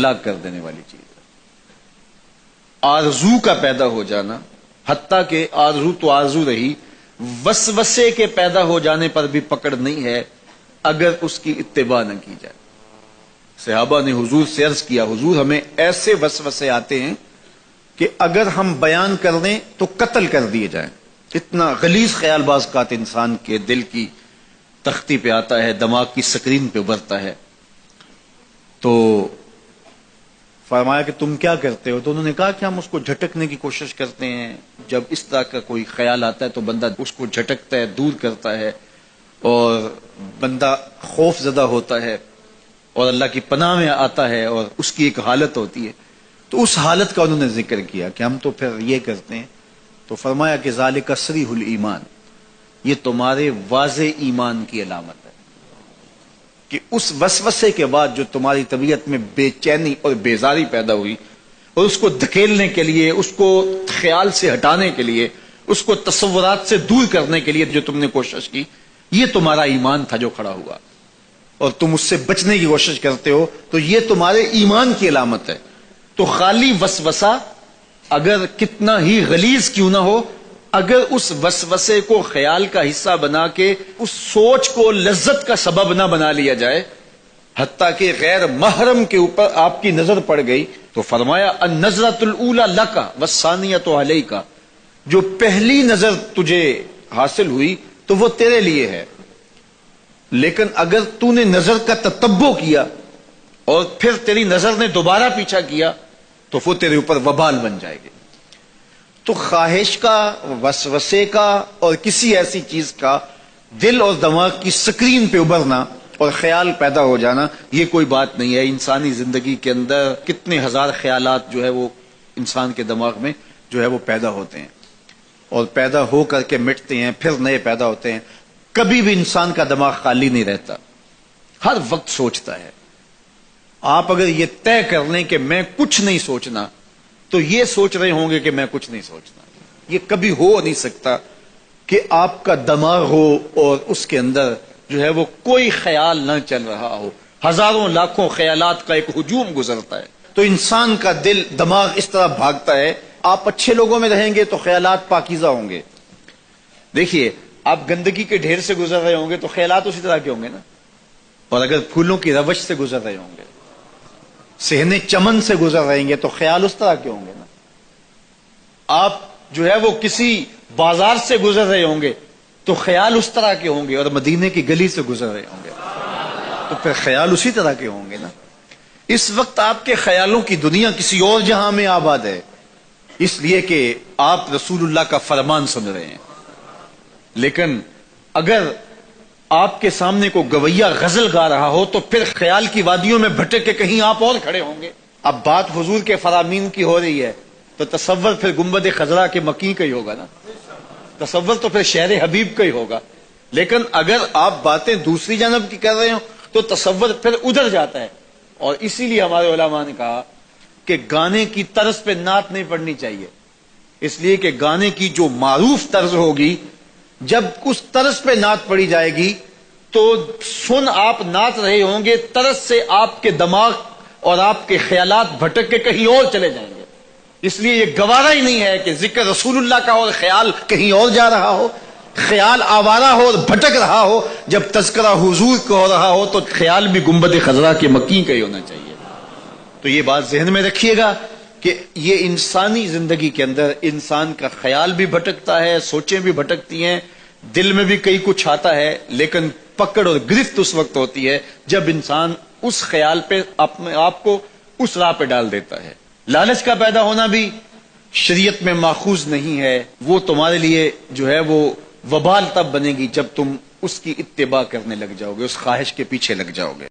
ہلاک کر دینے والی چیز ہے۔ آرزو کا پیدا ہو جانا، حتیٰ کہ آرزو تو آرزو رہی، وسوسے کے پیدا ہو جانے پر بھی پکڑ نہیں ہے اگر اس کی اتباع نہ کی جائے۔ صحابہ نے حضور سے عرض کیا، حضور ہمیں ایسے وسوسے آتے ہیں کہ اگر ہم بیان کر دیں تو قتل کر دیے جائیں۔ اتنا غلیظ خیال بعض اوقات انسان کے دل کی تختی پہ آتا ہے، دماغ کی سکرین پہ ابھرتا ہے۔ تو فرمایا کہ تم کیا کرتے ہو؟ تو انہوں نے کہا کہ ہم اس کو جھٹکنے کی کوشش کرتے ہیں، جب اس طرح کا کوئی خیال آتا ہے تو بندہ اس کو جھٹکتا ہے، دور کرتا ہے، اور بندہ خوف زدہ ہوتا ہے اور اللہ کی پناہ میں آتا ہے، اور اس کی ایک حالت ہوتی ہے۔ تو اس حالت کا انہوں نے ذکر کیا کہ ہم تو پھر یہ کرتے ہیں۔ تو فرمایا کہ ذالک صریح الایمان، یہ تمہارے واضح ایمان کی علامت ہے کہ اس وسوسے کے بعد جو تمہاری طبیعت میں بے چینی اور بیزاری پیدا ہوئی، اور اس کو دھکیلنے کے لیے، اس کو خیال سے ہٹانے کے لیے، اس کو تصورات سے دور کرنے کے لیے جو تم نے کوشش کی، یہ تمہارا ایمان تھا جو کھڑا ہوا، اور تم اس سے بچنے کی کوشش کرتے ہو، تو یہ تمہارے ایمان کی علامت ہے۔ تو خالی وسوسہ اگر کتنا ہی غلیظ کیوں نہ ہو، اگر اس وسوسے کو خیال کا حصہ بنا کے اس سوچ کو لذت کا سبب نہ بنا لیا جائے، حتیٰ کہ غیر محرم کے اوپر آپ کی نظر پڑ گئی، تو فرمایا النظرۃ الاولی لک والثانیۃ علیک، جو پہلی نظر تجھے حاصل ہوئی تو وہ تیرے لیے ہے، لیکن اگر تو نے نظر کا تتبع کیا اور پھر تیری نظر نے دوبارہ پیچھا کیا تو وہ تیرے اوپر وبال بن جائے گی۔ تو خواہش کا، وسوسے کا، اور کسی ایسی چیز کا دل اور دماغ کی سکرین پہ ابھرنا اور خیال پیدا ہو جانا، یہ کوئی بات نہیں ہے۔ انسانی زندگی کے اندر کتنے ہزار خیالات جو ہے وہ انسان کے دماغ میں جو ہے وہ پیدا ہوتے ہیں، اور پیدا ہو کر کے مٹتے ہیں، پھر نئے پیدا ہوتے ہیں۔ کبھی بھی انسان کا دماغ خالی نہیں رہتا، ہر وقت سوچتا ہے۔ آپ اگر یہ طے کر لیں کہ میں کچھ نہیں سوچنا، تو یہ سوچ رہے ہوں گے کہ میں کچھ نہیں سوچنا۔ یہ کبھی ہو نہیں سکتا کہ آپ کا دماغ ہو اور اس کے اندر جو ہے وہ کوئی خیال نہ چل رہا ہو۔ ہزاروں لاکھوں خیالات کا ایک ہجوم گزرتا ہے، تو انسان کا دل، دماغ اس طرح بھاگتا ہے۔ آپ اچھے لوگوں میں رہیں گے تو خیالات پاکیزہ ہوں گے۔ دیکھیے، آپ گندگی کے ڈھیر سے گزر رہے ہوں گے تو خیالات اسی طرح کے ہوں گے نا، اور اگر پھولوں کی روش سے گزر رہے ہوں گے، صحن چمن سے گزر رہے ہیں تو خیال اس طرح کے ہوں گے نا۔ آپ جو ہے وہ کسی بازار سے گزر رہے ہوں گے تو خیال اس طرح کے ہوں گے، اور مدینے کی گلی سے گزر رہے ہوں گے تو پھر خیال اسی طرح کے ہوں گے نا۔ اس وقت آپ کے خیالوں کی دنیا کسی اور جہاں میں آباد ہے، اس لیے کہ آپ رسول اللہ کا فرمان سن رہے ہیں۔ لیکن اگر آپ کے سامنے کو گویا غزل گا رہا ہو تو پھر خیال کی وادیوں میں بھٹک کے کہیں آپ اور کھڑے ہوں گے۔ اب بات حضور کے فرامین کی ہو رہی ہے تو تصور پھر گنبد خضرا کے مکی کا ہی ہوگا نا، تصور تو پھر شہر حبیب کا ہی ہوگا۔ لیکن اگر آپ باتیں دوسری جانب کی کر رہے ہو تو تصور پھر ادھر جاتا ہے، اور اسی لیے ہمارے علماء نے کہا کہ گانے کی طرز پہ نعت نہیں پڑھنی چاہیے، اس لیے کہ گانے کی جو معروف طرز ہوگی، جب اس طرز پہ نعت پڑی جائے گی تو سن آپ ناچ رہے ہوں گے، طرز سے آپ کے دماغ اور آپ کے خیالات بھٹک کے کہیں اور چلے جائیں گے۔ اس لیے یہ گوارا ہی نہیں ہے کہ ذکر رسول اللہ کا اور خیال کہیں اور جا رہا ہو، خیال آوارہ ہو اور بھٹک رہا ہو۔ جب تذکرہ حضور کا ہو رہا ہو تو خیال بھی گنبد خضرا کے مکی کا ہی ہونا چاہیے۔ تو یہ بات ذہن میں رکھیے گا کہ یہ انسانی زندگی کے اندر انسان کا خیال بھی بھٹکتا ہے، سوچیں بھی بھٹکتی ہیں، دل میں بھی کئی کچھ آتا ہے، لیکن پکڑ اور گرفت اس وقت ہوتی ہے جب انسان اس خیال پہ اپنے آپ کو اس راہ پہ ڈال دیتا ہے۔ لالچ کا پیدا ہونا بھی شریعت میں ماخوذ نہیں ہے، وہ تمہارے لیے جو ہے وہ وبال تب بنے گی جب تم اس کی اتباع کرنے لگ جاؤ گے، اس خواہش کے پیچھے لگ جاؤ گے۔